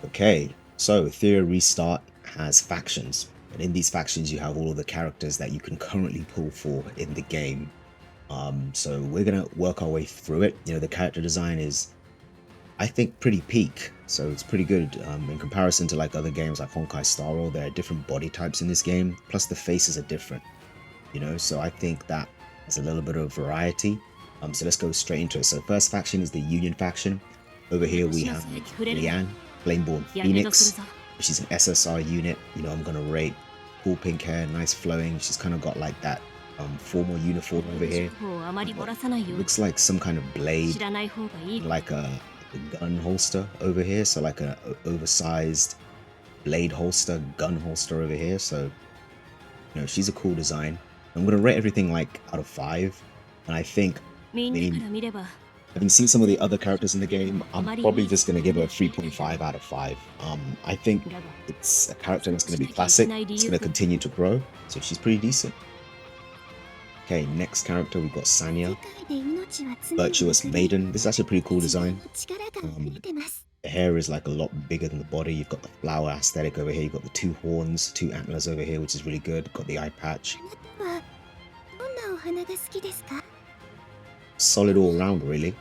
Okay, so Etheria Restart has factions, and in these factions you have all of the characters that you can currently pull for in the game. So we're gonna work our way through it. You know, the character design is, I think, pretty peak, so it's pretty good in comparison to like other games like Honkai Star Rail. There are different body types in this game, plus the faces are different. You know, so I think that has a little bit of variety. So let's go straight into it. So first faction is the Union faction. Over here we have Lian, Flameborn Phoenix. She's an SSR unit. You know, I'm gonna rate. Cool pink hair, nice flowing. She's kind of got like that formal uniform over here. Looks like some kind of blade, like a gun holster over here. So like a oversized blade holster, gun holster over here. So, you know, she's a cool design. I'm gonna rate everything like out of 5, and I think, having seen some of the other characters in the game, I'm probably just gonna give her a 3.5 out of 5. I think it's a character that's gonna be classic. It's gonna continue to grow, so she's pretty decent. Okay, next character we've got Sanya, Virtuous Maiden. This is actually a pretty cool design. The hair is like a lot bigger than the body. You've got the flower aesthetic over here. You've got the 2 horns, 2 antlers over here, which is really good. Got the eye patch. Solid all around, really.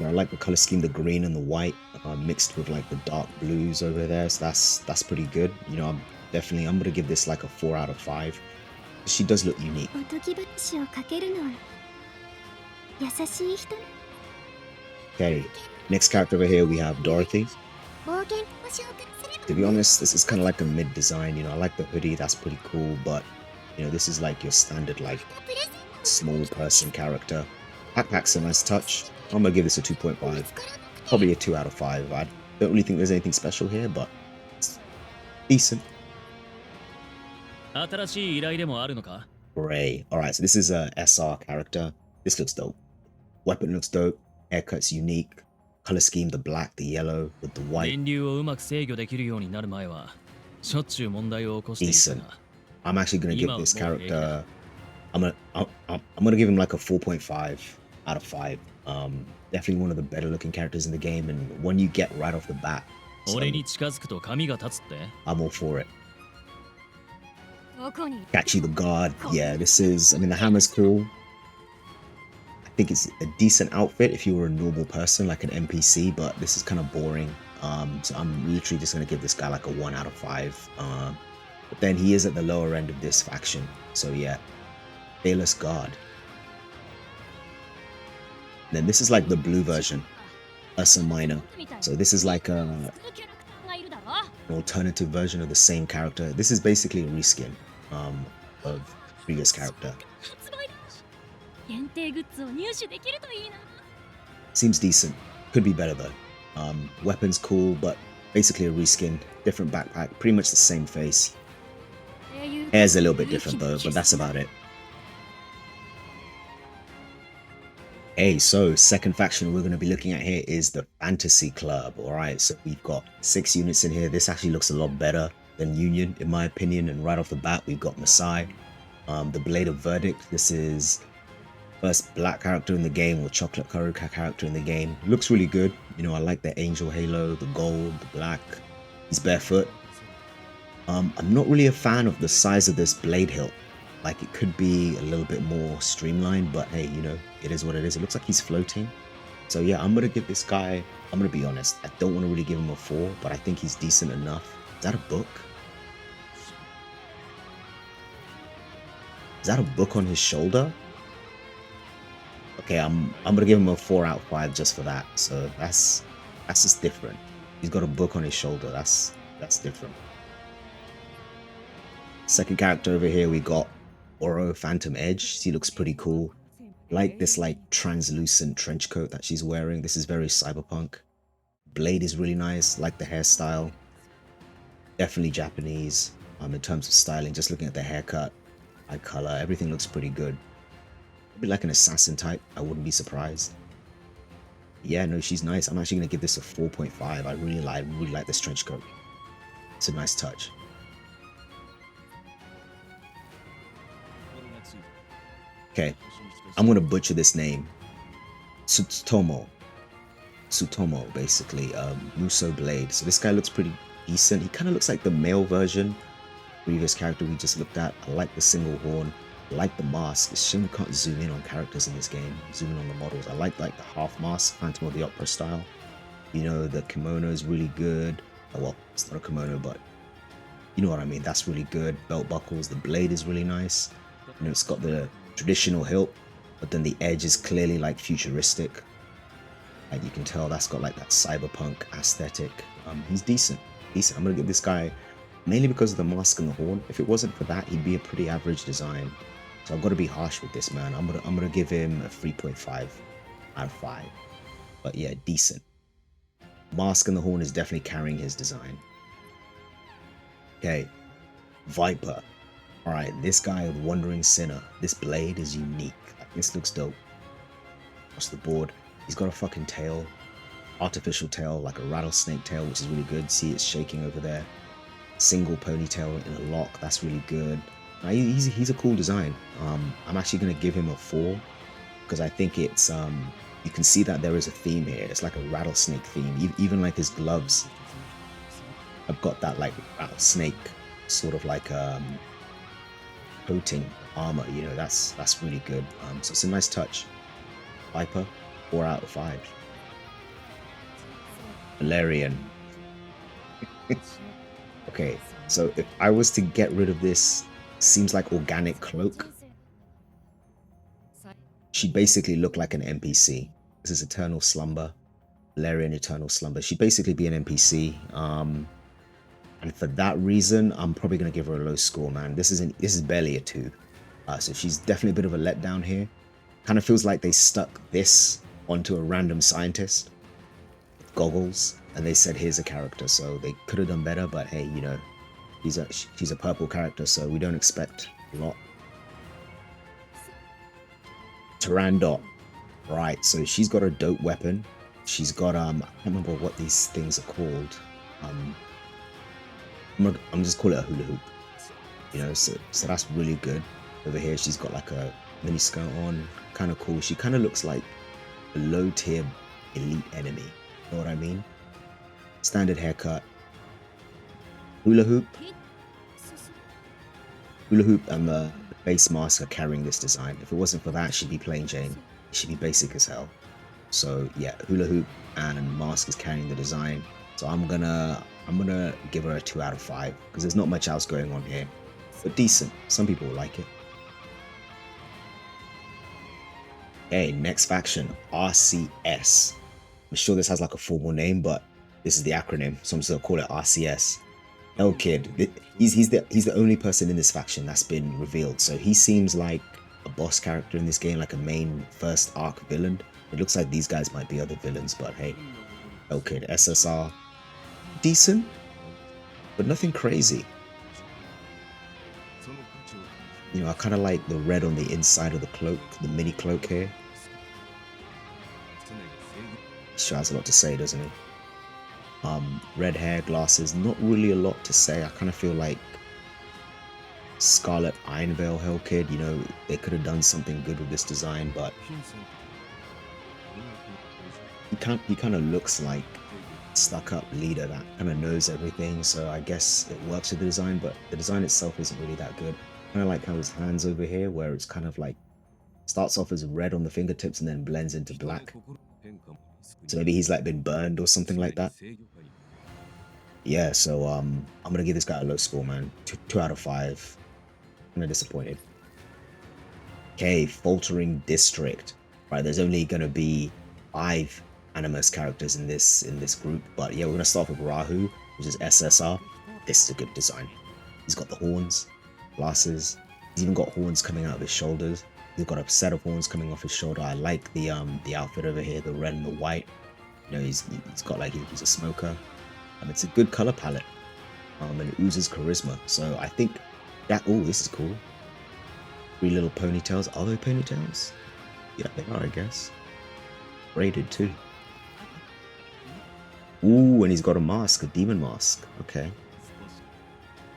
I like the color scheme, the green and the white mixed with like the dark blues over there. So that's pretty good. You know, I'm gonna give this like a 4 out of 5. She does look unique. Okay, next character over here we have Dorothy. To be honest, this is kind of like a mid design. You know, I like the hoodie, that's pretty cool, but you know, this is like your standard like small person character. Backpack's a nice touch. I'm gonna give this a 2.5, probably a 2 out of 5. I don't really think there's anything special here, but it's decent. Great. All right, so this is a SR character. This looks dope. Weapon looks dope. Haircut's unique. Color scheme, the black, the yellow with the white. Decent. I'm actually gonna give this character. I'm gonna give him like a 4.5 out of 5. Definitely one of the better looking characters in the game, and one you get right off the bat. So I'm all for it. Catchy the Guard. Yeah, this is. I mean, the hammer's cool. I think it's a decent outfit if you were a normal person, like an NPC, but this is kind of boring. So I'm literally just gonna give this guy like a 1 out of 5. But then he is at the lower end of this faction, so yeah. Fearless Guard. Then this is like the blue version, Ursa Minor. So this is like an alternative version of the same character. This is basically a reskin of previous character. Seems decent. Could be better though. Weapon's cool, but basically a reskin. Different backpack, pretty much the same face. Hair's a little bit different though, but that's about it. Hey, so second faction we're going to be looking at here is the Fantasy Club. All right, so we've got 6 units in here. This actually looks a lot better than Union, in my opinion. And right off the bat, we've got Masai, the Blade of Verdict. This is first black character in the game, or chocolate colored character in the game. Looks really good. You know, I like the angel halo, the gold, the black. He's barefoot. I'm not really a fan of the size of this blade hilt. Like, it could be a little bit more streamlined, but hey, you know, it is what it is. It looks like he's floating. So yeah, I'm gonna give this guy, I'm gonna be honest, I don't want to really give him a 4, but I think he's decent enough. Is that a book? Is that a book on his shoulder? Okay, I'm gonna give him a 4 out of 5 just for that. So that's just different. He's got a book on his shoulder. That's different. Second character over here, we got Oro Phantom Edge. She looks pretty cool. Like this like translucent trench coat that she's wearing. This is very cyberpunk. Blade is really nice. Like the hairstyle. Definitely Japanese in terms of styling. Just looking at the haircut, eye color, everything looks pretty good. Maybe like an assassin type. I wouldn't be surprised. Yeah, no, she's nice. I'm actually gonna give this a 4.5. I really like this trench coat. It's a nice touch. Okay, I'm gonna butcher this name. Tsutomo. Tsutomo, basically, Muso Blade. So this guy looks pretty decent. He kind of looks like the male version, previous character we just looked at. I like the single horn. I like the mask. It's a shame we can't zoom in on characters in this game. Zoom in on the models. I like the half mask, Phantom of the Opera style. You know, the kimono is really good. Oh, well, it's not a kimono, but you know what I mean. That's really good. Belt buckles. The blade is really nice. You know, it's got the traditional hilt, but then the edge is clearly like futuristic. And you can tell that's got like that cyberpunk aesthetic. He's decent. Decent. I'm gonna give this guy mainly because of the mask and the horn. If it wasn't for that, he'd be a pretty average design. So I've got to be harsh with this man. I'm gonna give him a 3.5 out of 5. But yeah, decent. Mask and the horn is definitely carrying his design. Okay, Viper. All right, this guy, Wandering Sinner. This blade is unique. Like, this looks dope. Across the board, he's got a fucking tail, artificial tail, like a rattlesnake tail, which is really good. See, it's shaking over there. Single ponytail in a lock. That's really good. He's a cool design. I'm actually gonna give him a 4 because I think it's you can see that there is a theme here. It's like a rattlesnake theme. Even like his gloves have got that like rattlesnake sort of like coating armor. You know, that's really good. So it's a nice touch. Viper, 4 out of 5. Valerian. Okay, so if I was to get rid of this, seems like organic cloak, she'd basically look like an NPC. This is Eternal Slumber, Valerian Eternal Slumber. She'd basically be an NPC. And for that reason, I'm probably gonna give her a low score, man. This is barely a 2. So she's definitely a bit of a letdown here. Kind of feels like they stuck this onto a random scientist with goggles, and they said, "Here's a character." So they could have done better, but hey, you know, she's a purple character, so we don't expect a lot. Tyrandot, right? So she's got a dope weapon. She's got I can't remember what these things are called. I'm just call it a hula hoop. You know, so that's really good. Over here, she's got like a mini skirt on, kind of cool. She kind of looks like a low tier elite enemy. You know what I mean? Standard haircut. Hula hoop and the face mask are carrying this design. If it wasn't for that, she'd be plain Jane. She'd be basic as hell. So yeah, hula hoop and mask is carrying the design. So I'm gonna give her a 2 out of 5 because there's not much else going on here, but decent. Some people will like it. Okay, next faction, RCS. I'm sure this has like a formal name, but this is the acronym, so I'm just gonna call it RCS. Kid, he's the only person in this faction that's been revealed. So he seems like a boss character in this game, like a main first arc villain. It looks like these guys might be other villains, but hey, Kid, SSR, decent, but nothing crazy. You know, I kind of like the red on the inside of the cloak, the mini cloak here. Sure has a lot to say, doesn't he? Red hair, glasses, not really a lot to say. I kind of feel like Scarlet Ironveil Hellkid, you know, they could have done something good with this design, but he kind of looks like stuck up leader that kind of knows everything, so I guess it works with the design, but the design itself isn't really that good. Kind of like how his hands over here, where it's kind of like starts off as red on the fingertips and then blends into black. So maybe he's like been burned or something like that. Yeah, so I'm gonna give this guy a low score, man. 2 out of 5. I'm kind of disappointed. Okay, Faltering District. Right, there's only gonna be 5 Animus characters in this group, but yeah, we're gonna start with Rahu, which is SSR. This is a good design. He's got the horns, glasses. He's even got horns coming out of his shoulders. He's got a set of horns coming off his shoulder. I like the outfit over here, the red and the white. You know, he's got like he's a smoker. It's a good color palette. And it oozes charisma. So I think that this is cool. 3 little ponytails. Are they ponytails? Yeah, they are, I guess. Braided too. Ooh, and he's got a mask, a demon mask. Okay.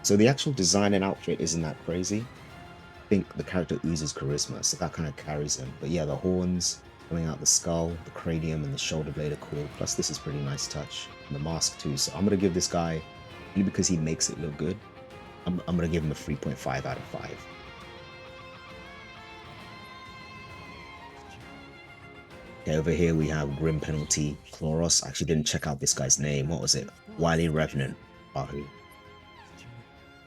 So the actual design and outfit isn't that crazy. I think the character oozes charisma, so that kind of carries him. But yeah, the horns, Filling out the skull, the cranium, and the shoulder blade are cool. Plus, this is pretty nice touch. And the mask too. So I'm gonna give this guy, really because he makes it look good, I'm gonna give him a 3.5 out of 5. Okay, over here we have Grim Penalty Chloros. I actually didn't check out this guy's name. What was it? Wily Revenant. Wahoo.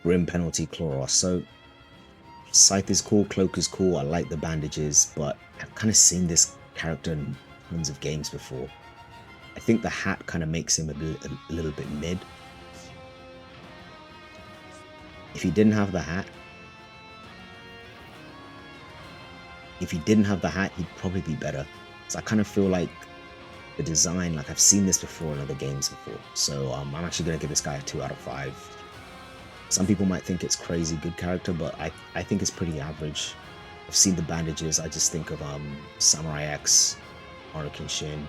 Grim Penalty Chloros. So Scythe is cool, Cloak is cool. I like the bandages, but I've kind of seen this character in tons of games before. I think the hat kind of makes him a little bit mid. If he didn't have the hat, he'd probably be better. So I kind of feel like the design, like I've seen this before in other games before. So I'm actually going to give this guy a 2 out of 5. Some people might think it's crazy good character, but I think it's pretty average. I've seen the bandages. I just think of Samurai X, Hurricane Shin,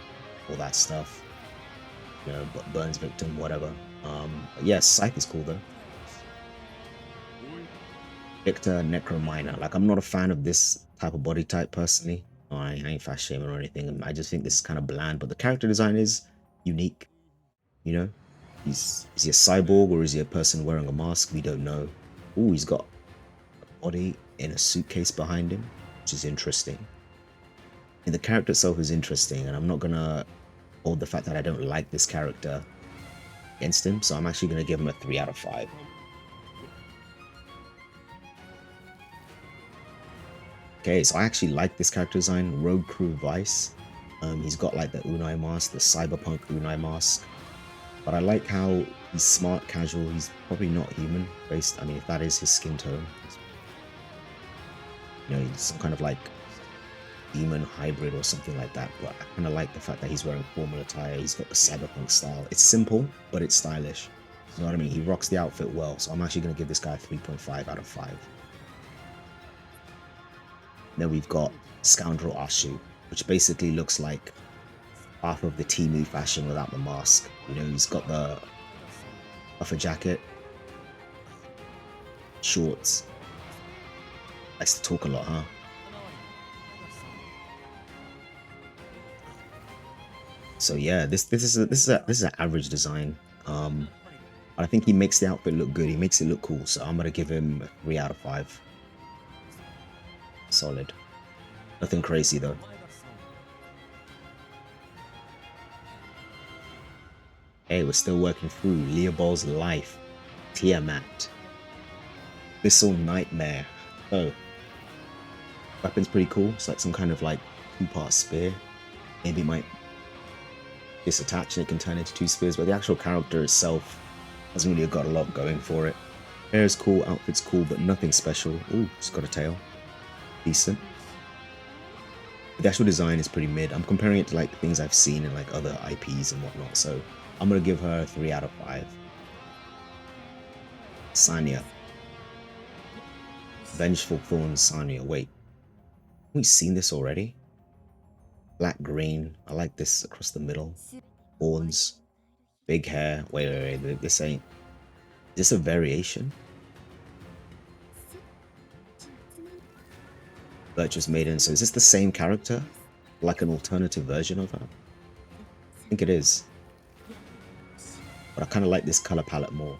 all that stuff. You know, Burns Victim, whatever. Yes, Scythe is cool though. Victor Necrominer. Like, I'm not a fan of this type of body type personally. I ain't fast shaming or anything. I just think this is kind of bland, but the character design is unique. You know, is he a cyborg or is he a person wearing a mask? We don't know. Oh, he's got a body in a suitcase behind him, which is interesting. And the character itself is interesting, and I'm not gonna hold the fact that I don't like this character against him, so I'm actually gonna give him a 3 out of 5. Okay, so I actually like this character design, Road Crew Vice. He's got like the Unai mask, the cyberpunk Unai mask. But I like how he's smart, casual. He's probably not human based. I mean, if that is his skin tone, you know, he's some kind of like demon hybrid or something like that. But I kind of like the fact that he's wearing formal attire. He's got the cyberpunk style. It's simple, but it's stylish. You know what I mean? He rocks the outfit well. So I'm actually going to give this guy a 3.5 out of 5. Then we've got Scoundrel Ashu, which basically looks like half of the Temu fashion without the mask. You know, he's got the puffer jacket, shorts. Likes to talk a lot, huh? So yeah, this is an average design. But I think he makes the outfit look good. He makes it look cool. So I'm gonna give him a 3 out of 5. Solid. Nothing crazy though. Hey, we're still working through Leopold's life. Tiamat. Thistle Nightmare. Oh. Weapon's pretty cool. It's like some kind of like 2-part spear. Maybe it might disattach and it can turn into 2 spears, but the actual character itself hasn't really got a lot going for it. Hair is cool, outfit's cool, but nothing special. Ooh, it's got a tail. Decent. The actual design is pretty mid. I'm comparing it to like things I've seen in like other IPs and whatnot, so I'm gonna give her a 3 out of 5. Sanya. Vengeful Thorns Sanya. Wait. Have we seen this already? Black green. I like this across the middle. Horns. Big hair. Wait. This ain't. Is this a variation? Virtuous Maiden. So is this the same character? Like an alternative version of her? I think it is. But I kind of like this color palette more.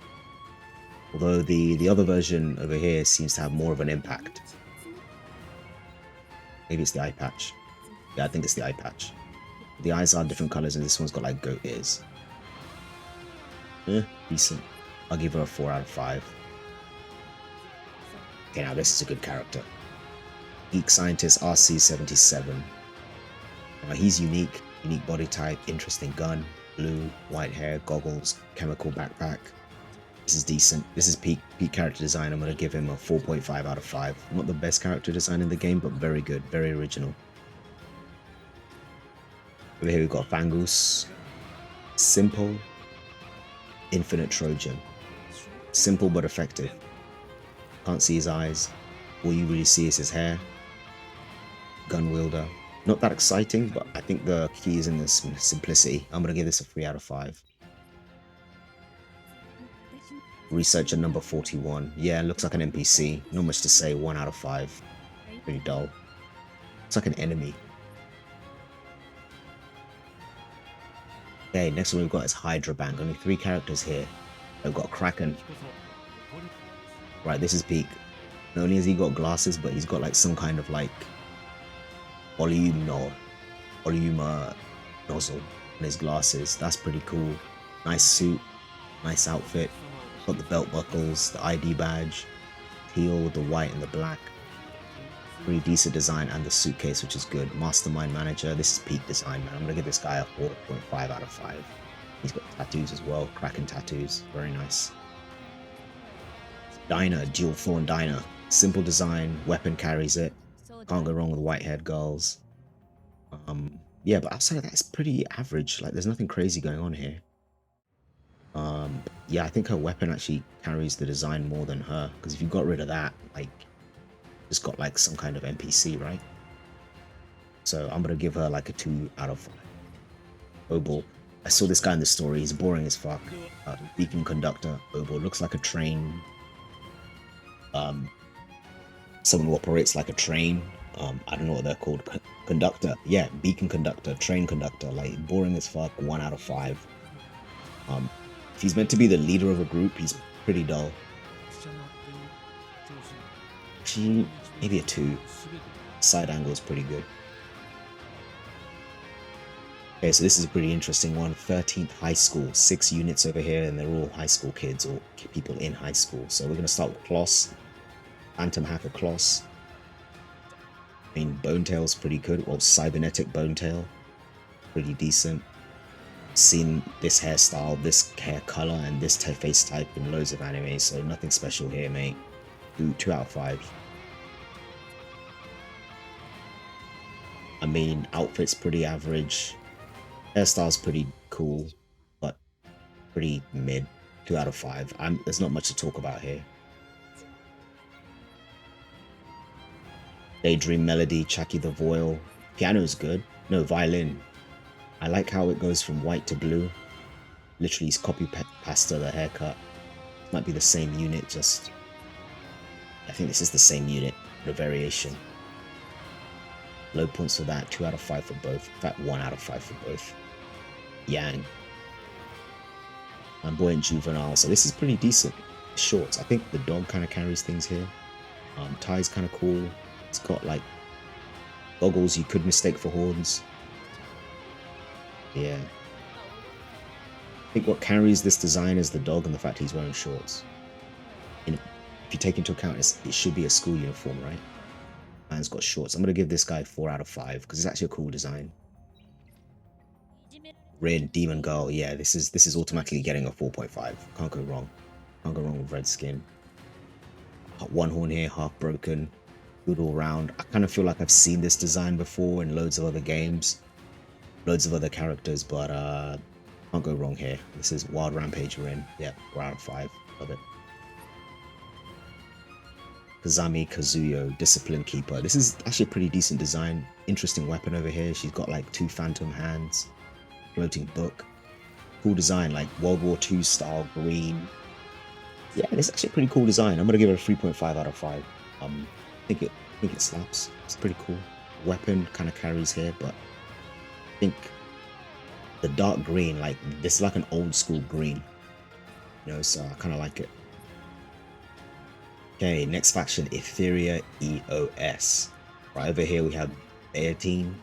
Although the other version over here seems to have more of an impact. Maybe it's the eye patch. Yeah, I think it's the eye patch. The eyes are different colors and this one's got like goat ears. Decent. I'll give her a 4 out of 5. Okay, now this is a good character. Geek Scientist RC77. Now he's unique body type, interesting gun, blue, white hair, goggles, chemical backpack. This is decent. This is peak character design. I'm going to give him a 4.5 out of 5. Not the best character design in the game, but very good, very original. Over here we've got Fangus. Simple, infinite Trojan. Simple but effective. Can't see his eyes. All you really see is his hair. Gun wielder. Not that exciting, but I think the key is in the simplicity. I'm going to give this a 3 out of 5. Researcher number 41. Yeah, looks like an NPC. Not much to say. 1 out of 5. Pretty dull. It's like an enemy. Okay, next one we've got is Hydra Bank. Only 3 characters here. We've got Kraken. Right, this is peak. Not only has he got glasses, but he's got like some kind of like volume nozzle on his glasses. That's pretty cool. Nice suit, nice outfit. Got the belt buckles, the ID badge, teal with the white and the black. Pretty decent design, and the suitcase, which is good. Mastermind manager. This is peak design, man. I'm gonna give this guy a 4.5 out of 5. He's got tattoos as well, Kraken tattoos. Very nice. Diner, dual thorn diner. Simple design, weapon carries it. Can't go wrong with white-haired girls. Yeah, but outside of that, it's pretty average. Like, there's nothing crazy going on here. Yeah, I think her weapon actually carries the design more than her. Because if you got rid of that, like, just got like some kind of NPC, right? So I'm gonna give her like a 2 out of 5. Obol. I saw this guy in the story. He's boring as fuck. Beacon conductor. Obol looks like a train. Someone who operates like a train. I don't know what they're called. Conductor. Yeah, beacon conductor, train conductor. Like, boring as fuck. 1 out of 5. If he's meant to be the leader of a group, he's pretty dull. Actually, maybe a 2. Side angle is pretty good. Okay, so this is a pretty interesting one. 13th high school. 6 units over here, and they're all high school kids or people in high school. So we're going to start with Kloss. Phantom Hacker Kloss. I mean, Bonetail's pretty good. Well, Cybernetic Bonetail. Pretty decent. Seen this hairstyle, this hair color, and this face type in loads of anime, so nothing special here, mate. 2 out of 5. I mean, outfit's pretty average. Hairstyle's pretty cool, but pretty mid. 2 out of 5. There's not much to talk about here. Daydream Melody, Chucky the Voil. Piano's good. No, violin. I like how it goes from white to blue. Literally, he's copy pasta the haircut. Might be the same unit, just... I think this is the same unit, the variation. Low points for that, 2 out of 5 for both. In fact, 1 out of 5 for both. Yang. Flamboyant Juvenile. So this is pretty decent. Shorts. I think the dog kind of carries things here. Tie's kind of cool. It's got like goggles you could mistake for horns. Yeah. I think what carries this design is the dog and the fact he's wearing shorts. If you take into account it should be a school uniform, right? Man's got shorts. I'm gonna give this guy 4 out of 5 because it's actually a cool design. Red Demon Girl, yeah, this is automatically getting a 4.5. Can't go wrong. Can't go wrong with red skin. One horn here, half broken. Good all round. I kind of feel like I've seen this design before in loads of other games. Loads of other characters, but can't go wrong here. This is Wild Rampage we're in. Yeah, 4 out of 5. Love it. Kazami Kazuyo, Discipline Keeper. This is actually a pretty decent design. Interesting weapon over here. She's got like 2 phantom hands. Floating book. Cool design, like World War II style green. Yeah, this is actually a pretty cool design. I'm gonna give it a 3.5 out of 5. I think it slaps. It's pretty cool. Weapon kind of carries here, but I think the dark green, like this is like an old school green. You know, so I kind of like it. Okay, next faction, Etheria EOS. Right over here we have Beatine,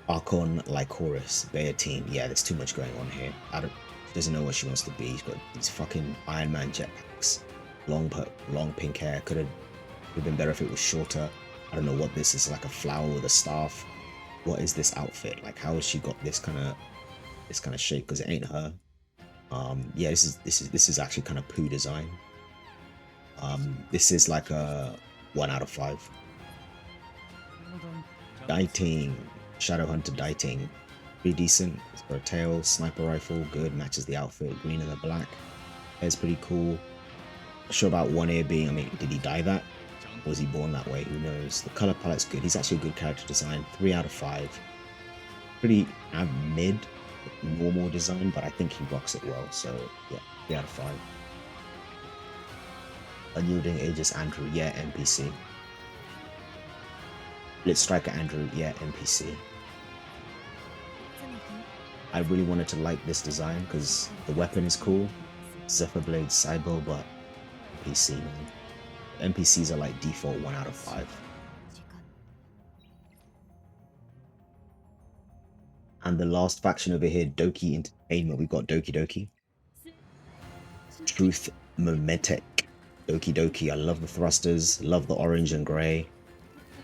Archon Lycoris. Beatine, yeah, there's too much going on here. She doesn't know what she wants to be. She's got these fucking Iron Man jetpacks. Long pink hair. Could have been better if it was shorter. I don't know what this is, like a flower with a staff. What is this outfit? Like, how has she got this kind of shape? Because it ain't her. Yeah, this is actually kind of poo design. This is like a 1 out of 5. Dieting, Shadowhunter Dieting, pretty decent. It's got a tail, sniper rifle, good, matches the outfit, green and the black. Hair's pretty cool. Not sure about one ear being, I mean, did he dye that? Or was he born that way? Who knows? The color palette's good. He's actually a good character design. 3 out of 5. Pretty mid, normal design, but I think he rocks it well. So yeah, 3 out of 5. Unyielding Aegis Andrew, yeah, NPC. Blitz Striker Andrew, yeah, NPC. I really wanted to like this design because the weapon is cool. Zephyr Blade Cybo, but NPC, man. NPCs are like default 1 out of 5. And the last faction over here, Doki Entertainment, we've got Doki Doki. Truth Momentic. Doki Doki. I love the thrusters, love the orange and grey.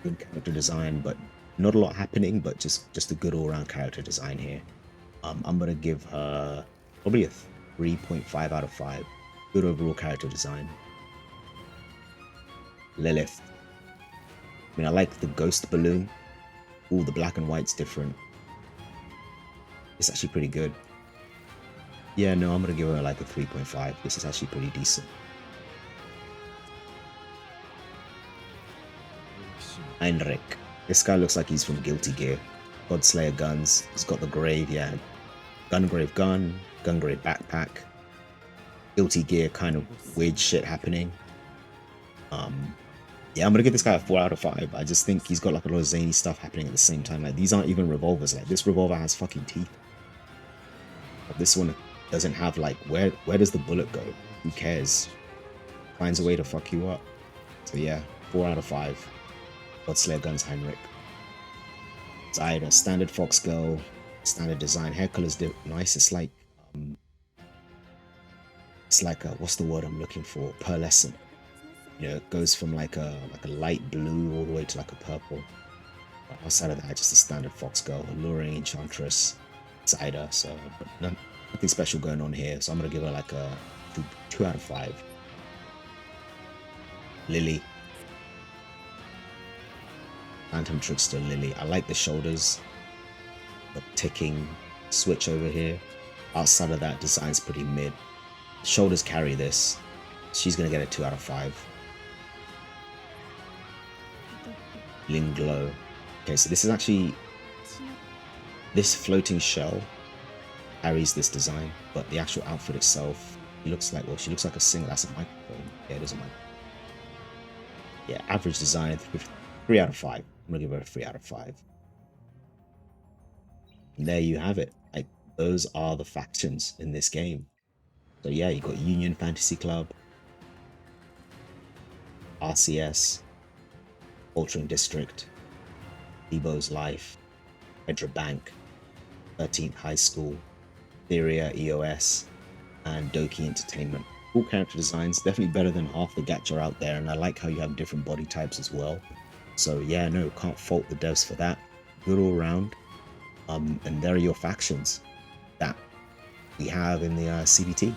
Good character design, but not a lot happening, but just a good all-round character design here. I'm gonna give her probably a 3.5 out of 5. Good overall character design. Lilith. I mean, I like the ghost balloon. Ooh, the black and white's different. It's actually pretty good. Yeah, no, I'm gonna give her like a 3.5. This is actually pretty decent. Heinrich. This guy looks like he's from Guilty Gear. Godslayer guns. He's got the grave, yeah. Gungrave gun, Gungrave backpack. Guilty Gear kind of weird shit happening. Yeah, I'm gonna give this guy a 4 out of 5. I just think he's got like a lot of zany stuff happening at the same time. Like these aren't even revolvers. Like this revolver has fucking teeth. But this one doesn't have like where does the bullet go? Who cares? Finds a way to fuck you up. So yeah, 4 out of 5. Godslayer guns Heinrich. Zyda, standard fox girl, standard design. Hair color's nice. It's like a, what's the word I'm looking for? Pearlescent. You know, it goes from like a light blue all the way to like a purple. But outside of that, just a standard fox girl, alluring enchantress, Zyda. So but nothing special going on here. So I'm gonna give her like a 2 out of 5. Lily. Phantom Trickster Lily. I like the shoulders. The ticking switch over here. Outside of that, design's pretty mid. Shoulders carry this. She's gonna get a 2 out of 5. Ling Glow. Okay, so this is actually, this floating shell carries this design, but the actual outfit itself, it looks like, well, she looks like a singer. That's a microphone. Yeah, it is a microphone. Yeah, average design, 3 out of 5. I'm gonna give her a 3 out of 5. And there you have it. Like, those are the factions in this game. So yeah, you got Union Fantasy Club, RCS, Altering District, Debo's Life, Hedra Bank, 13th High School, Etheria EOS, and Doki Entertainment. Cool character designs, definitely better than half the gacha out there, and I like how you have different body types as well. So yeah, no, can't fault the devs for that. Good all round. And there are your factions that we have in the CBT.